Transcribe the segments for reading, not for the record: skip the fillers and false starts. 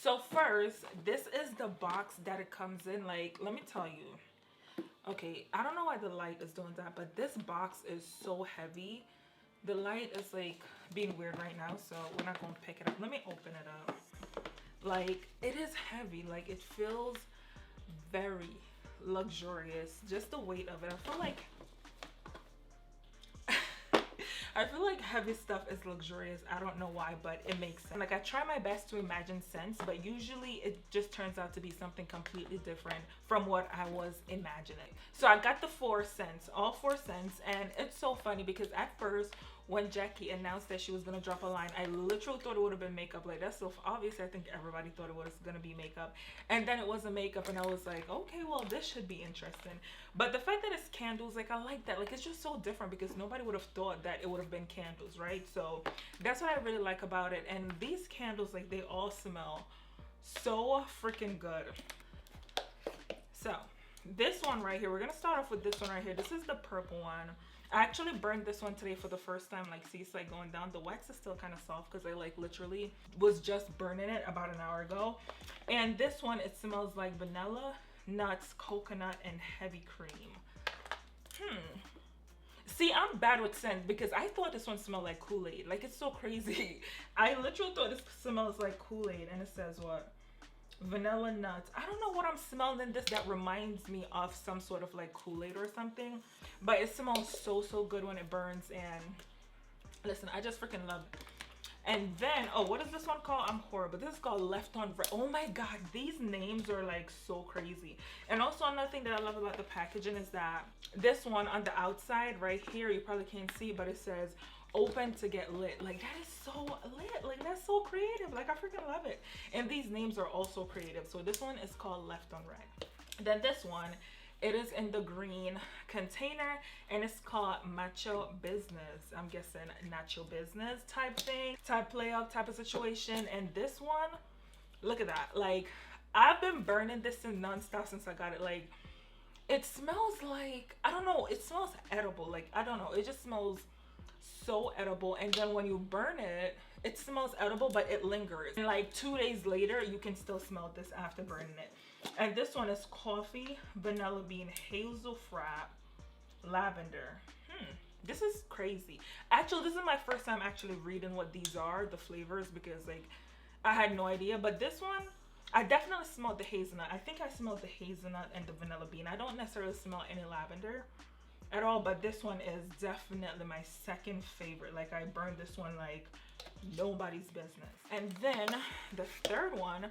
So first, this is the box that it comes in. Like, let me tell you. Okay, I don't know why the light is doing that, but this box is so heavy. The light is like being weird right now, so we're not gonna pick it up. Let me open it up. Like, it is heavy. Like, it feels very luxurious. Just the weight of it. I feel like heavy stuff is luxurious. I don't know why, but it makes sense. Like, I try my best to imagine scents, but usually it just turns out to be something completely different from what I was imagining. So I got the 4 scents, all 4 scents, and it's so funny because at first when Jackie announced that she was gonna drop a line, I literally thought it would have been makeup. Like, that's so obviously I think everybody thought it was gonna be makeup, and then it wasn't makeup, and I was like, okay, well, this should be interesting. But the fact that it's candles, like, I like that. Like, it's just so different because nobody would have thought that it would have been candles, right? So that's what I really like about it. And these candles, like, they all smell so freaking good. So this one right here, we're gonna start off with this one right here. This is the purple one. I actually burned this one today for the first time. Like, see, it's like going down. The wax is still kind of soft because I like literally was just burning it about an hour ago. And this one, it smells like vanilla, nuts, coconut, and heavy cream. See, I'm bad with scent because I thought this one smelled like Kool-Aid. Like, it's so crazy. I literally thought this smells like Kool-Aid, and it says what? Vanilla nuts. I don't know what I'm smelling in this that reminds me of some sort of like Kool-Aid or something, but it smells so good when it burns. And listen, I just freaking love it. And then, oh, what is this one called? I'm horrible. This is called Left on Red. Oh my god, these names are like so crazy. And also another thing that I love about the packaging is that this one on the outside right here, you probably can't see, but it says open to get lit. Like, that is so lit. Like, that's so creative. Like, I freaking love it. And these names are also creative. So this one is called Left on Red. Then this one, it is in the green container, and it's called Macho Business. I'm guessing Nacho Business type thing, type play up type of situation. And this one, look at that. Like, I've been burning this in nonstop since I got it. Like, it smells like, I don't know, it smells edible. Like, I don't know, it just smells so edible. And then when you burn it, it smells edible, but it lingers, and like 2 days later you can still smell this after burning it. And this one is coffee, vanilla bean, hazel frap, lavender. This is crazy. Actually, this is my first time actually reading what these are, the flavors, because like I had no idea. But this one, I definitely smelled the hazelnut. I think I smelled the hazelnut and the vanilla bean. I don't necessarily smell any lavender at all, but this one is definitely my second favorite. Like, I burned this one like nobody's business. And then the third one,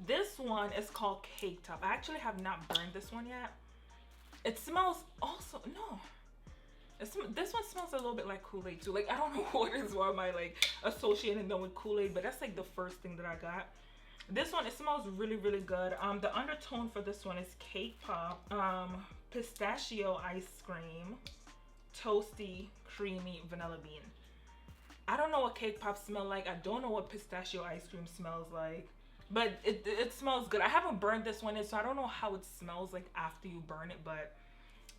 this one is called Cake Top. I actually have not burned this one yet. It smells also, no, this one smells a little bit like Kool-Aid too. Like, I don't know what is why am I like associating them with Kool-Aid, but that's like the first thing that I got. This one, it smells really good. The undertone for this one is cake pop, pistachio ice cream, toasty creamy vanilla bean. I don't know what cake pop smell like. I don't know what pistachio ice cream smells like, but it smells good. I haven't burned this one in, so I don't know how it smells like after you burn it, but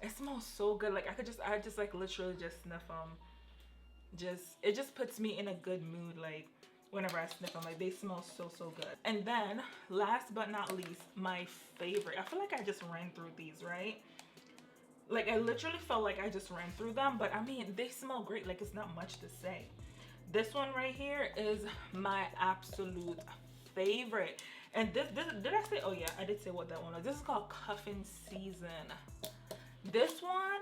it smells so good. Like, I just like literally just sniff them. It just puts me in a good mood. Like, whenever I sniff them, like, they smell so good. And then last but not least, my favorite. I feel like I just ran through these, right? Like, I literally felt like I just ran through them, but I mean, they smell great. Like, it's not much to say. This one right here is my absolute favorite. And this did I say? Oh yeah, I did say what that one was. This is called Cuffin Season. This one,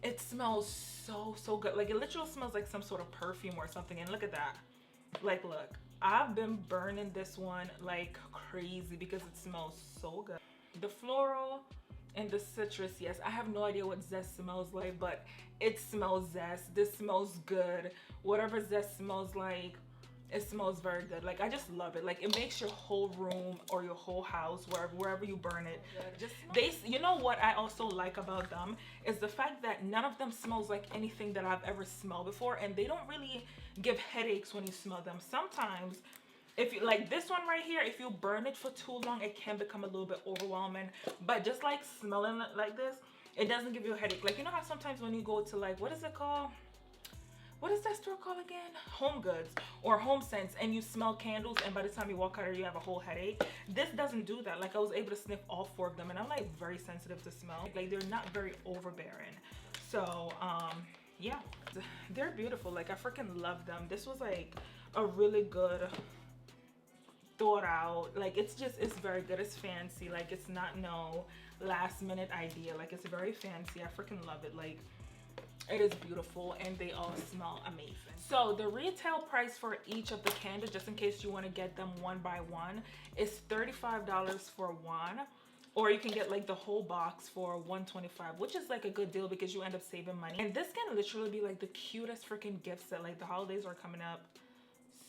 it smells so good. Like, it literally smells like some sort of perfume or something. And look at that. Like, look, I've been burning this one like crazy because it smells so good. The floral and the citrus, yes, I have no idea what zest smells like, but it smells zest. This smells good. Whatever zest smells like, it smells very good. Like, I just love it. Like, it makes your whole room or your whole house, wherever you burn it, you know what I also like about them is the fact that none of them smells like anything that I've ever smelled before, and they don't really give headaches when you smell them. Sometimes, if you like this one right here, if you burn it for too long, it can become a little bit overwhelming. But just like smelling it like this, it doesn't give you a headache. Like, you know how sometimes when you go to, like, what is it called? what is that store called again? Home Goods or Home Sense, and you smell candles, and by the time you walk out of here, you have a whole headache. This doesn't do that. Like, I was able to sniff all 4 of them, and I'm like very sensitive to smell. Like, they're not very overbearing. So, yeah, they're beautiful. Like, I freaking love them. This was like a really good thought out, like, it's very good. It's fancy. Like, it's not no last minute idea. Like, it's very fancy. I freaking love it. Like, it is beautiful, and they all smell amazing. So the retail price for each of the candles, just in case you want to get them one by one, is $35 for one, or you can get like the whole box for $125, which is like a good deal because you end up saving money. And this can literally be like the cutest freaking gift set. Like, the holidays are coming up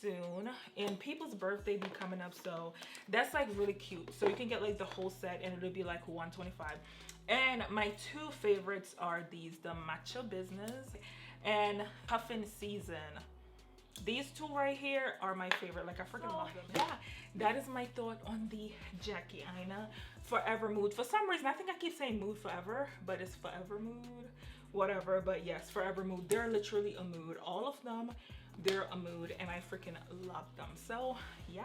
soon, and people's birthday be coming up, so that's like really cute. So you can get like the whole set, and it'll be like $125. And my 2 favorites are these, the Macho Business and Puffin Season. These 2 right here are my favorite. Like, I freaking love them. Yeah, that is my thought on the Jackie Aina Forever Mood. For some reason, I think I keep saying mood forever, but it's forever mood, whatever. But yes, forever mood. They're literally a mood. All of them, they're a mood, and I freaking love them. So yeah,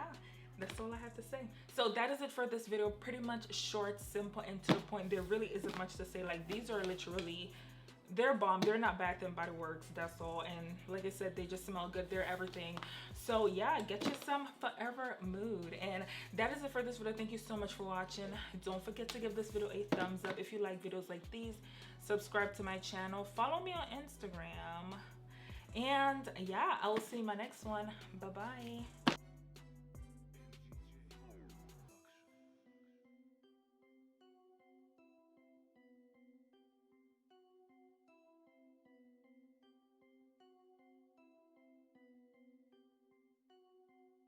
that's all I have to say. So that is it for this video. Pretty much short, simple, and to the point. There really isn't much to say. Like, these are literally, they're bomb. They're not Bath and Body Works, that's all. And like I said, they just smell good. They're everything. So yeah, get you some Forever Mood. And that is it for this video. Thank you so much for watching. Don't forget to give this video a thumbs up if you like videos like these. Subscribe to my channel. Follow me on Instagram. And yeah, I will see you in my next one. Bye bye.